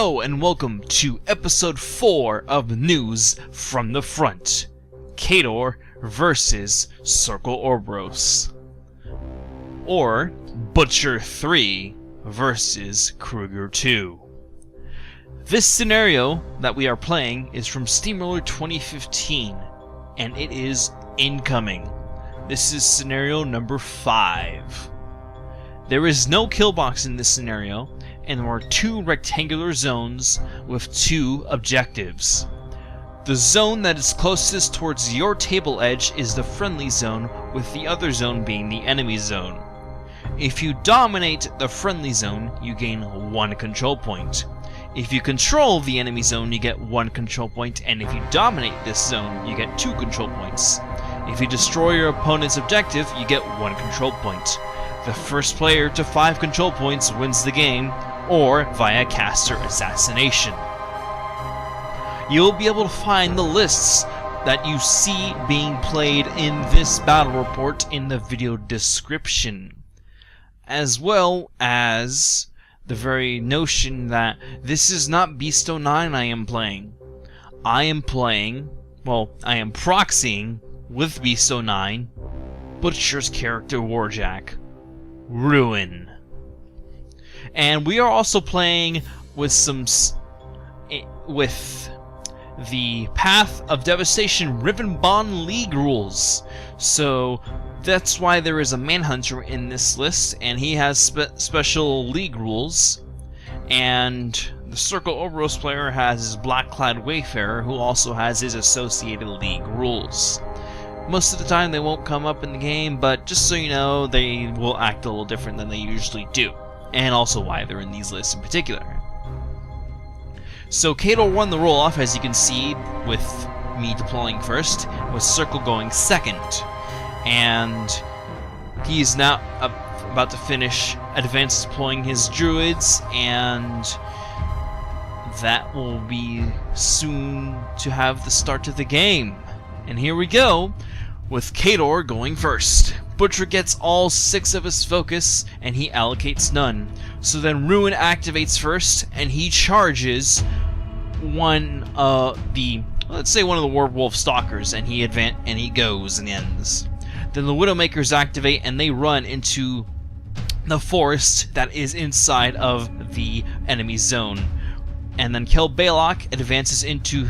Hello and welcome to episode 4 of News from the Front. Khador versus Circle Orboros. Or Butcher 3 versus Kruger 2. This scenario that we are playing is from Steamroller 2015 and it is incoming. This is scenario number 5. There is no kill box in this scenario, and there are 2 rectangular zones with 2 objectives. The zone that is closest towards your table edge is the friendly zone, with the other zone being the enemy zone. If you dominate the friendly zone, you gain 1 control point. If you control the enemy zone, you get 1 control point, and if you dominate this zone, you get 2 control points. If you destroy your opponent's objective, you get 1 control point. The first player to 5 control points wins the game, or via caster assassination. You'll be able to find the lists that you see being played in this battle report in the video description, as well as the very notion that this is not Beast 09 I am playing. I am proxying with Beast 09, Butcher's character Warjack, Ruin. And we are also playing with the Path of Devastation Ribbon Bond League rules. So that's why there is a Manhunter in this list, and he has special league rules. And the Circle Orboros player has his Black-Clad Wayfarer, who also has his associated league rules. Most of the time they won't come up in the game, but just so you know, they will act a little different than they usually do. And also why they're in these lists in particular. So Khador won the roll-off, as you can see, with me deploying first, with Circle going second. And he's now about to finish advanced deploying his druids, and that will be soon to have the start of the game. And here we go, with Khador going first. Butcher gets all 6 of his focus, and he allocates none. So then Ruin activates first, and he charges one of the Werewolf Stalkers, and he goes and ends. Then the Widowmakers activate, and they run into the forest that is inside of the enemy zone. And then Kell Bailoch advances into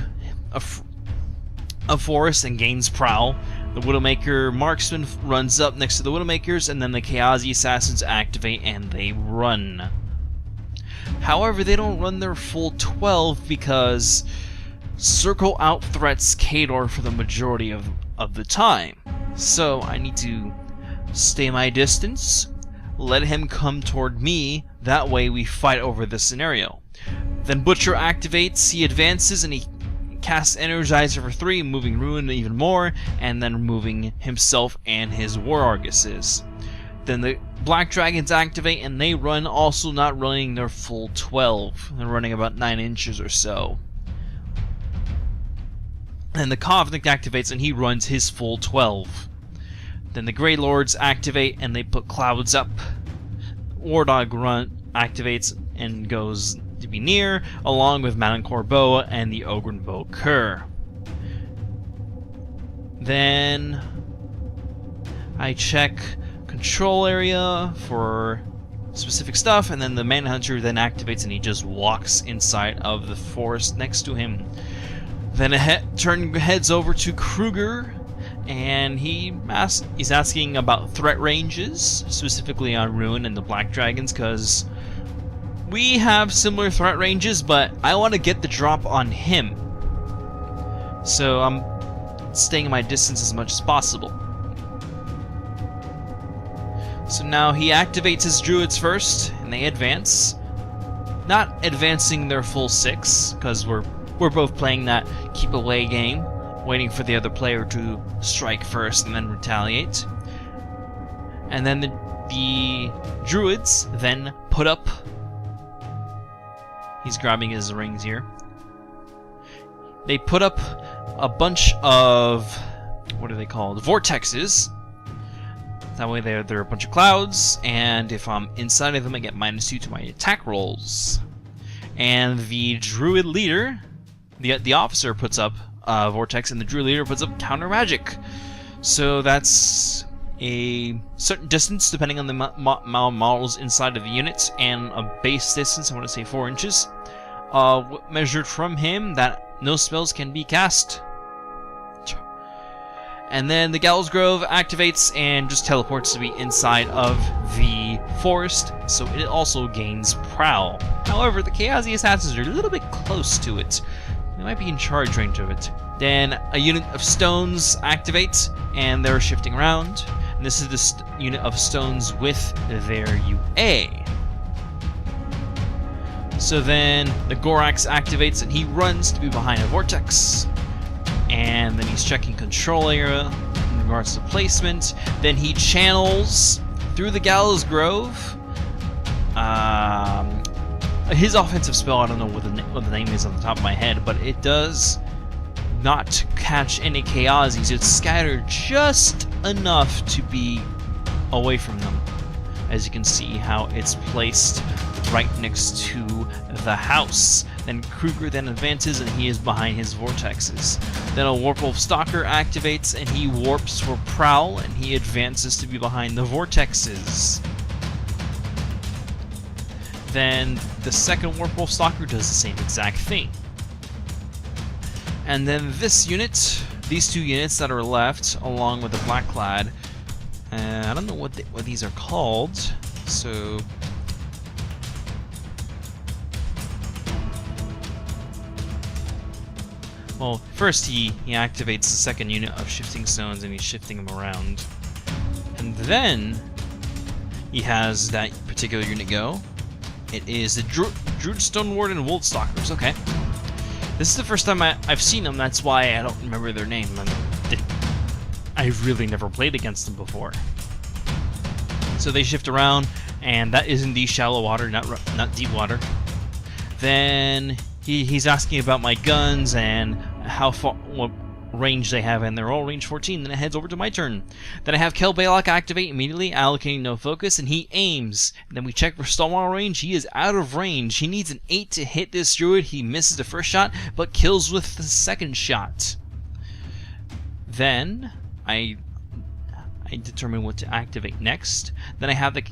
a forest and gains Prowl. The Widowmaker Marksman runs up next to the Widowmakers, and then the Kayazy Assassins activate and they run. However, they don't run their full 12 because Circle out-threats Khador for the majority of the time. So I need to stay my distance, let him come toward me, that way we fight over this scenario. Then Butcher activates, he advances, and he casts Energizer for 3, moving Ruin even more, and then removing himself and his War Arguses. Then the Black Dragons activate, and they run, also not running their full 12. They're running about 9 inches or so. Then the Kovnik activates, and he runs his full 12. Then the Greylords activate, and they put clouds up. Wardog Grunt activates and goes to be near, along with Madelyn Corbeau and the Ogrenbow Kerr. Then I check control area for specific stuff, and then the Manhunter then activates and he just walks inside of the forest next to him. Then heads over to Kruger, and he's asking about threat ranges, specifically on Ruin and the Black Dragons, because we have similar threat ranges, but I want to get the drop on him. So I'm staying my distance as much as possible. So now he activates his druids first, and they advance. Not advancing their full 6, because we're both playing that keep away game, waiting for the other player to strike first and then retaliate. And then the druids then put up. He's grabbing his rings here. They put up a bunch of, what are they called? Vortexes. That way they're a bunch of clouds, and if I'm inside of them I get -2 to my attack rolls. and the druid leader, the officer puts up vortex, and the druid leader puts up counter magic. So that's a certain distance depending on the models inside of the unit, and a base distance, I want to say 4 inches, measured from him that no spells can be cast. And then the Gallows Grove activates and just teleports to be inside of the forest, so it also gains Prowl. However, the Kayazy assassins are a little bit close to it. They might be in charge range of it. Then a unit of stones activates, and they're shifting around. And this is the unit of stones with their UA. So then the Gorax activates, and he runs to be behind a vortex. And then he's checking control area in regards to placement. Then he channels through the Gallows Grove. His offensive spell, I don't know what the name is on the top of my head, but it does not catch any Kayazys. It's scattered just enough to be away from them. As you can see how it's placed right next to the house. Then Kruger then advances, and he is behind his vortexes. Then a Warpwolf Stalker activates, and he warps for Prowl, and he advances to be behind the vortexes. Then the second Warpwolf Stalker does the same exact thing. And then this unit, these 2 units that are left, along with the Blackclad, I don't know what these are called, so... Well, first he activates the second unit of shifting stones, and he's shifting them around. And then he has that particular unit go. It is the Druid Stone Warden Wold Stalkers. Okay. This is the first time I've seen them, that's why I don't remember their name. I've really never played against them before. So they shift around, and that is indeed shallow water, not deep water. Then he's asking about my guns and what range they have, and they're all range 14. Then it heads over to my turn. Then I have Kell Bailoch activate immediately, allocating no focus, and he aims. And then we check for Stonewall range. He is out of range. He needs an 8 to hit this druid. He misses the first shot, but kills with the second shot. Then I determine what to activate next. Then I have the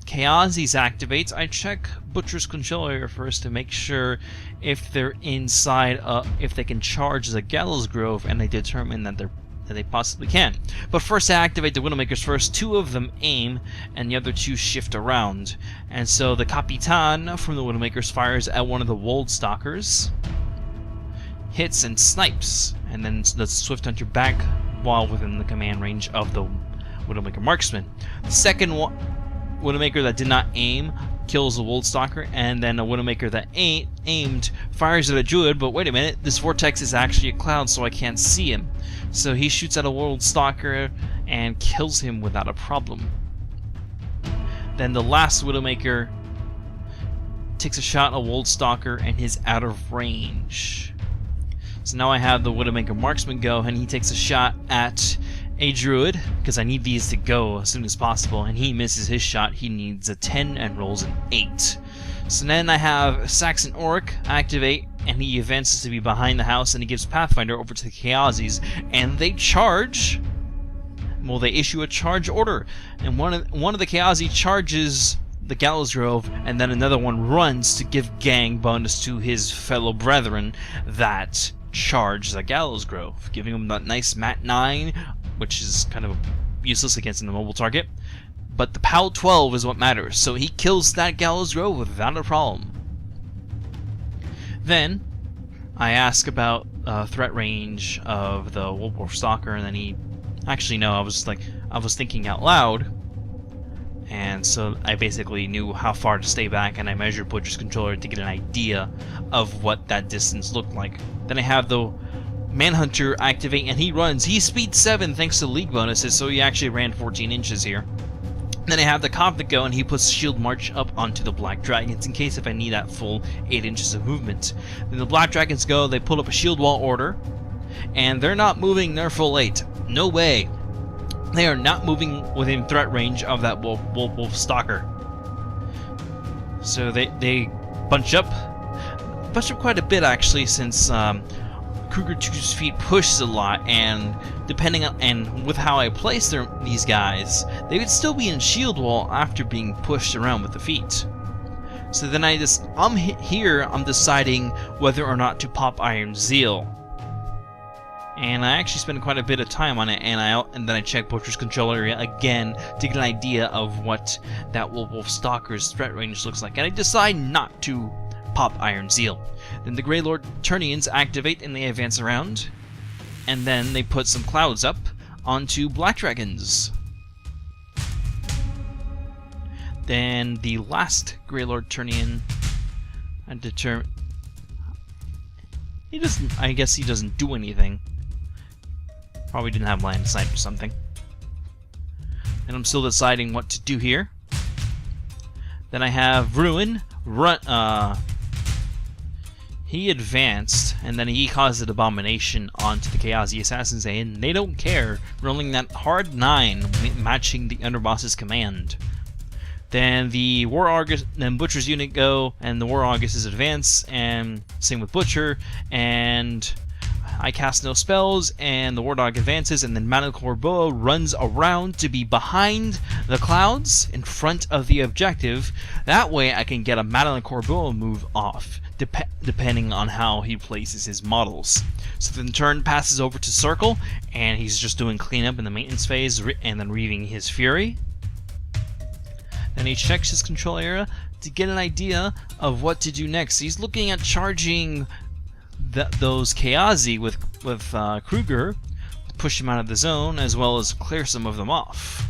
Kayazy's activates. I check Butcher's control area first to make sure if they're inside, if they can charge the Gallows Grove, and I determine that they possibly can. But first I activate the Widowmakers first. 2 of them aim, and the other 2 shift around. And so the Capitan from the Widowmakers fires at one of the Wold Stalkers, hits and snipes, and then the Swift Hunter back while within the command range of the Widowmaker Marksman. The second Widowmaker that did not aim kills the Wold Stalker, and then a Widowmaker that aimed fires at a Druid, but wait a minute, this vortex is actually a cloud, so I can't see him. So he shoots at a Wold Stalker and kills him without a problem. Then the last Widowmaker takes a shot at a Wold Stalker and he's out of range. So now I have the Widowmaker Marksman go, and he takes a shot at a Druid, because I need these to go as soon as possible, and he misses his shot. He needs a 10 and rolls an 8. So then I have Saxon Orc activate, and he advances to be behind the house, and he gives Pathfinder over to the Kayazys, and they charge. Well, they issue a charge order, and one of the Kayazy charges the Gallows Grove, and then another one runs to give gang bonus to his fellow brethren that charge the Gallows Grove, giving him that nice Mat 9, which is kind of useless against an immobile target. But the POW 12 is what matters, so he kills that Gallows Grove without a problem. Then I ask about threat range of the Warpwolf Stalker, and then he... Actually, no, I was thinking out loud, and so I basically knew how far to stay back, and I measured Butcher's controller to get an idea of what that distance looked like. Then I have the Manhunter activate, and he runs. He's speed 7 thanks to league bonuses, so he actually ran 14 inches here. Then I have the Kovnik go, and he puts Shield March up onto the Black Dragons in case if I need that full 8 inches of movement. Then the Black Dragons go, they pull up a Shield Wall order, and they're not moving their full 8. No way. They are not moving within threat range of that Wolf Stalker. So they bunch up. pushed up quite a bit actually, since Kruger 2's feet pushes a lot, and depending on with how I place these guys, they would still be in shield wall after being pushed around with the feet. So then I'm deciding whether or not to pop Iron Zeal. And I actually spend quite a bit of time on it, and then I check Butcher's control area again to get an idea of what that Wolf Stalker's threat range looks like, and I decide not to pop Iron Zeal. Then the Greylord Ternions activate and they advance around, and then they put some clouds up onto Black Dragons. Then the last Greylord Ternion, I guess he doesn't do anything. Probably didn't have line of sight or something. And I'm still deciding what to do here. Then I have Ruin. He advanced, and then he caused an abomination onto the Kayazy assassins, and they don't care, rolling that hard 9, matching the Underboss's command. Then the War Argus, then Butcher's unit go, and the War Argus's advance, and same with Butcher, and I cast no spells, and the War Dog advances, and then Madelyn Corbeau runs around to be behind the clouds in front of the objective. That way I can get a Madelyn Corbeau move off, depending on how he places his models. So then the turn passes over to Circle, and he's just doing cleanup in the maintenance phase, and then reaving his Fury. Then he checks his control area to get an idea of what to do next. He's looking at charging those Kayazy with Kruger, push him out of the zone, as well as clear some of them off.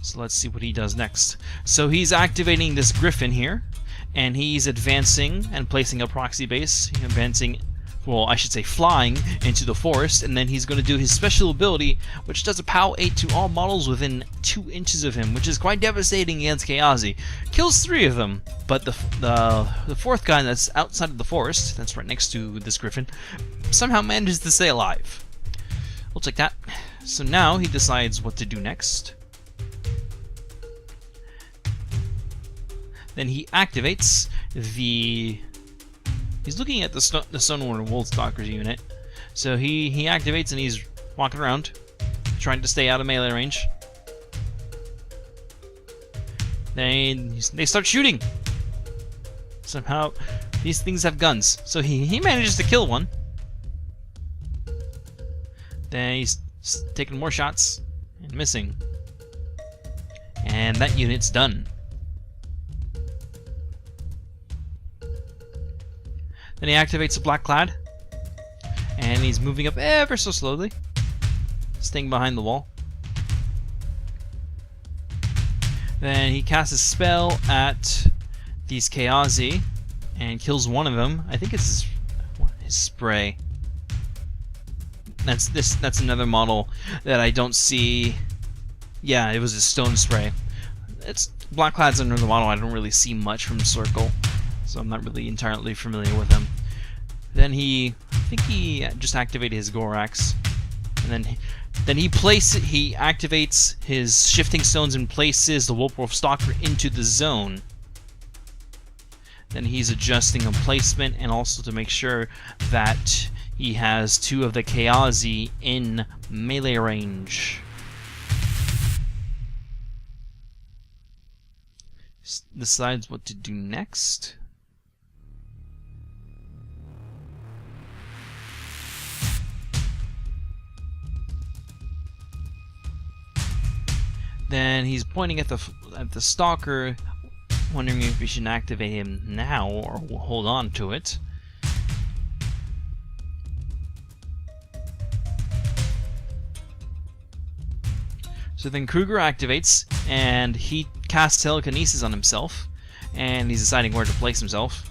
So let's see what he does next. So he's activating this Griffin here, and he's advancing and placing a proxy base, well, I should say flying into the forest, and then he's going to do his special ability, which does a POW 8 to all models within 2 inches of him, which is quite devastating against Kayazy. Kills 3 of them, but the 4th guy that's outside of the forest, that's right next to this Griffin, somehow manages to stay alive. We'll take that. So now he decides what to do next. Then he activates the... He's looking at the Stonewarder Wolfstalker's unit. So he activates and he's walking around, trying to stay out of melee range. Then they start shooting. Somehow, these things have guns. So he manages to kill one. Then he's taking more shots and missing. And that unit's done. Then he activates the Black Clad, and he's moving up ever so slowly, staying behind the wall. Then he casts a spell at these Kayazy and kills one of them. I think it's his spray. That's another model that I don't see. Yeah, it was a stone spray. It's Black Clad's another model I don't really see much from Circle, so I'm not really entirely familiar with him. Then I think he just activated his Gorax, and then he activates his shifting stones and places the Wolf Stalker into the zone. Then he's adjusting a placement, and also to make sure that he has 2 of the Kayazy in melee range. Decides what to do next. Then he's pointing at the Stalker, wondering if we should activate him now or hold on to it. So then Kruger activates, and he casts telekinesis on himself, and he's deciding where to place himself.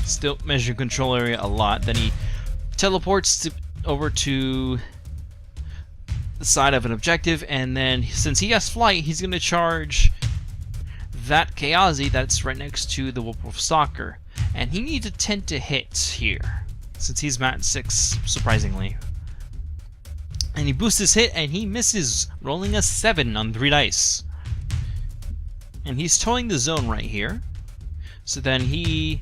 Still measuring control area a lot. Then he teleports over to the side of an objective, and then since he has flight, he's going to charge that Kayazy that's right next to the Wolf Stalker, and he needs a 10 to hit here, since he's mat 6, surprisingly. And he boosts his hit, and he misses, rolling a 7 on 3 dice. and he's towing the zone right here. So then he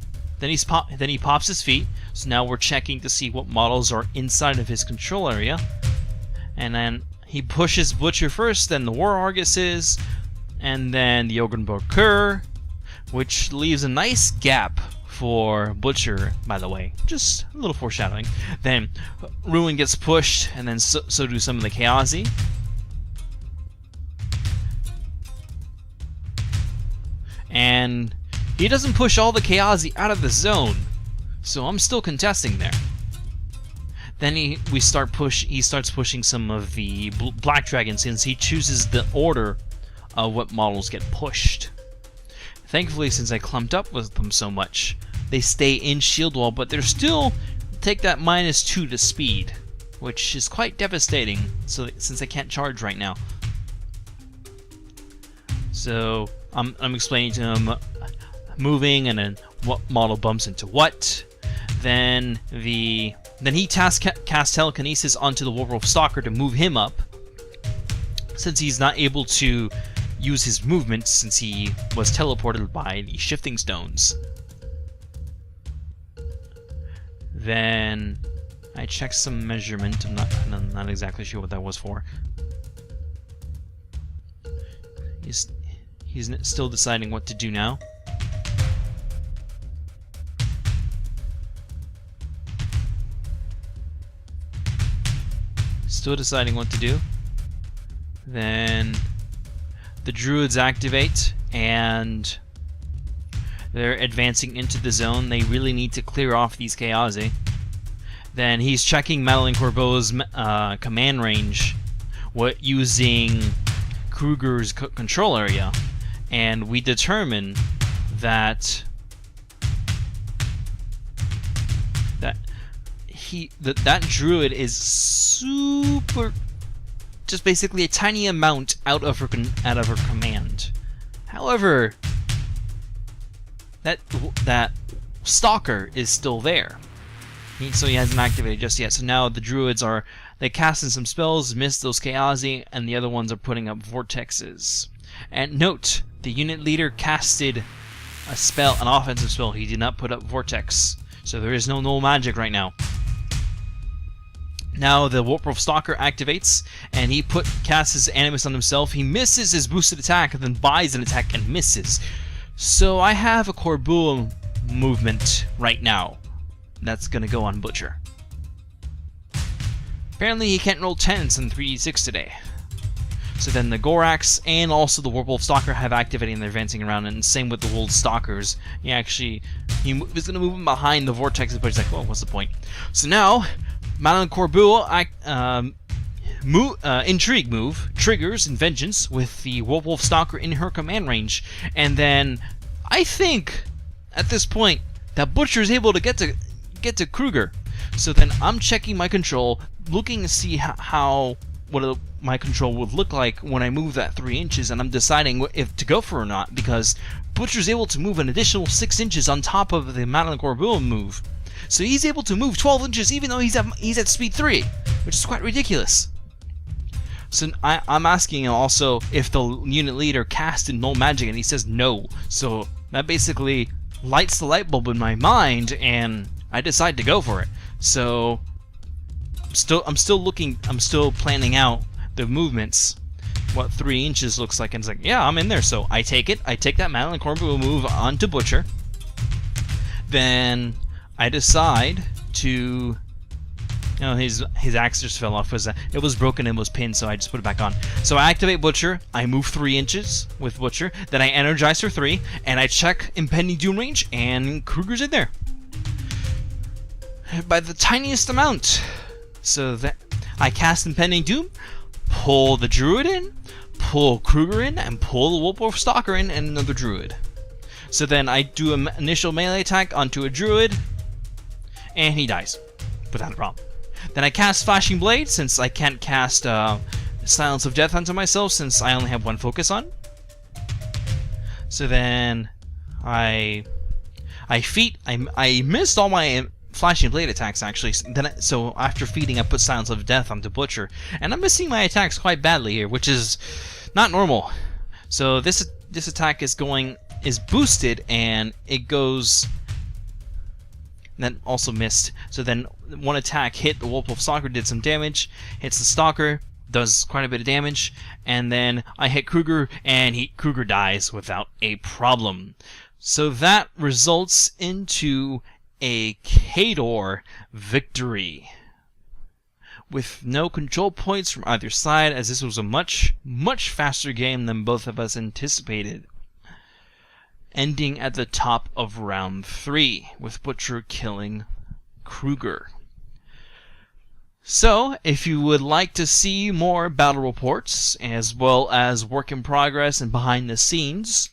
pops his feet. So now we're checking to see what models are inside of his control area, and then he pushes Butcher first, then the War Arguses, and then the Orboros, which leaves a nice gap for Butcher, by the way. Just a little foreshadowing. Then Ruin gets pushed, and then so do some of the Kayazy. And he doesn't push all the Kayazy out of the zone, so I'm still contesting there. Then he starts pushing some of the Black Dragons, since he chooses the order of what models get pushed. Thankfully, since I clumped up with them so much, they stay in shield wall, but they're still take that -2 to speed, which is quite devastating. So since they can't charge right now, so I'm explaining to him moving and then what model bumps into what. Then he casts telekinesis onto the Werewolf Stalker to move him up, since he's not able to use his movement since he was teleported by the shifting stones. Then I checked some measurement. I'm not exactly sure what that was for. He's still deciding what to do now. Still deciding what to do. Then the Druids activate, and they're advancing into the zone. They really need to clear off these Kayazy. Then he's checking Madelyn Corbeau's command range, using Kruger's control area, and we determine that that Druid is super, just basically a tiny amount out of her command. However, that Stalker is still there, so he hasn't activated just yet. So now the Druids they casting some spells, miss those Kayazy, and the other ones are putting up vortexes. And note, the unit leader casted a spell, an offensive spell. He did not put up vortex, so there is no null magic right now. Now the Werewolf Stalker activates, and he casts his Animus on himself. He misses his boosted attack, and then buys an attack and misses. So I have a Corbeau movement right now that's gonna go on Butcher. Apparently he can't roll 10s in 3d6 today. So then the Gorax and also the Werewolf Stalker have activated, and they're advancing around, and same with the Wold Stalkers. He was gonna move him behind the vortexes, but he's like, well, what's the point? So now Madelyn Corbeau Intrigue move triggers in Vengeance with the Werewolf Stalker in her command range, and then I think at this point that Butcher is able to get to Kruger. So then I'm checking my control, looking to see what my control would look like when I move that 3 inches, and I'm deciding if to go for or not, because Butcher's able to move an additional 6 inches on top of the Madelyn Corbeau move. So he's able to move 12 inches even though he's at speed 3, which is quite ridiculous. So I'm asking him also if the unit leader casted null magic, and he says no. So that basically lights the light bulb in my mind, and I decide to go for it. So I'm still planning out the movements, what 3 inches looks like, and it's like, yeah, I'm in there. So I take it. I take that Madelyn Corbeau move onto Butcher. Then I decide to, his axe just fell off because it was broken and was pinned, so I just put it back on. So I activate Butcher, I move 3 inches with Butcher, then I energize for 3, and I check Impending Doom range, and Kruger's in there. By the tiniest amount. So that I cast Impending Doom, pull the Druid in, pull Kruger in, and pull the Werewolf Stalker in, and another Druid. So then I do an initial melee attack onto a Druid, and he dies without a problem. Then I cast Flashing Blade, since I can't cast Silence of Death onto myself, since I only have 1 focus on. So then I missed all my Flashing Blade attacks, actually. So after feeding, I put Silence of Death onto Butcher, and I'm missing my attacks quite badly here, which is not normal. So this this attack is boosted, and it goes. That also missed. So then one attack hit the Wolf Stalker, did some damage, hits the Stalker, does quite a bit of damage, and then I hit Kruger, and Kruger dies without a problem. So that results into a Khador victory, with no control points from either side, as this was a much, much faster game than both of us anticipated. Ending at the top of round 3, with Butcher killing Kruger. So, if you would like to see more battle reports, as well as work in progress and behind the scenes,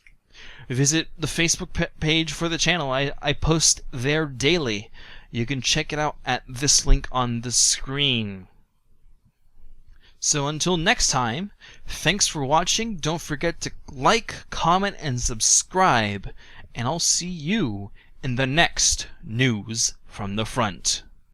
visit the Facebook page for the channel. I post there daily. You can check it out at this link on the screen. So until next time, thanks for watching. Don't forget to like, comment, and subscribe. And I'll see you in the next News from the Front.